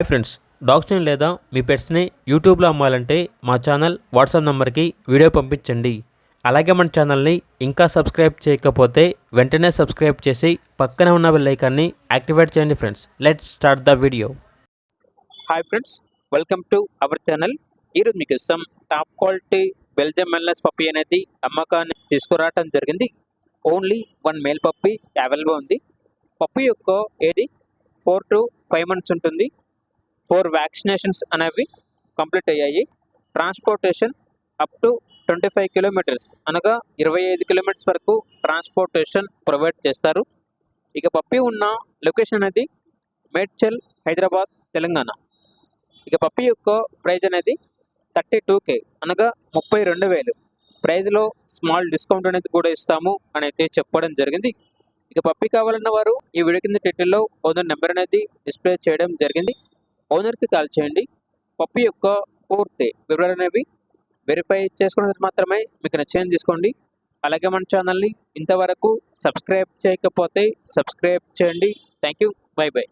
Hi friends, డాగ్స్ని లేదా మీ పెట్స్ని యూట్యూబ్లో అమ్మాలంటే మా ఛానల్ వాట్సాప్ నెంబర్కి వీడియో పంపించండి. అలాగే మన ఛానల్ని ఇంకా సబ్స్క్రైబ్ చేయకపోతే వెంటనే సబ్స్క్రైబ్ చేసి పక్కనే ఉన్న బెల్ ఐకాన్ని యాక్టివేట్ చేయండి. Friends, let's start the video. Hi friends, welcome to our channel. ఈరోజు మీకు టాప్ క్వాలిటీ బెల్జియం మెల్నెస్ పప్పీ అనేది అమ్మకాన్ని తీసుకురావడం జరిగింది. ఓన్లీ 1 మేల్ పప్పీ అవైలబుల్ ఉంది. పప్పీ యొక్క ఏది 4 to 5 months ఉంటుంది. 4 వ్యాక్సినేషన్స్ అనేవి కంప్లీట్ అయ్యాయి. ట్రాన్స్పోర్టేషన్ అప్ టు 25 కిలోమీటర్స్ అనగా 25 కిలోమీటర్స్ వరకు ట్రాన్స్పోర్టేషన్ ప్రొవైడ్ చేస్తారు. ఇక పప్పీ ఉన్న లొకేషన్ అనేది మేడ్చల్, హైదరాబాద్, తెలంగాణ. ఇక పప్పీ యొక్క ప్రైజ్ అనేది 32K అనగా 32,000. ప్రైజ్లో స్మాల్ డిస్కౌంట్ అనేది కూడా ఇస్తాము అని అయితే చెప్పడం జరిగింది. ఇక పప్పీ కావాలన్న వారు ఈ వీడియో కింద టైటిల్లో ఓనర్ నెంబర్ అనేది డిస్ప్లే చేయడం జరిగింది. ఓనర్కి కాల్ చేయండి. పప్పీ యొక్క పూర్తి వివరాలు అనేవి వెరిఫై చేసుకున్నది మాత్రమే మీకు నచ్చేది తీసుకోండి. అలాగే మన ఛానల్ని ఇంతవరకు సబ్స్క్రైబ్ చేయకపోతే సబ్స్క్రైబ్ చేయండి. Thank you. By by.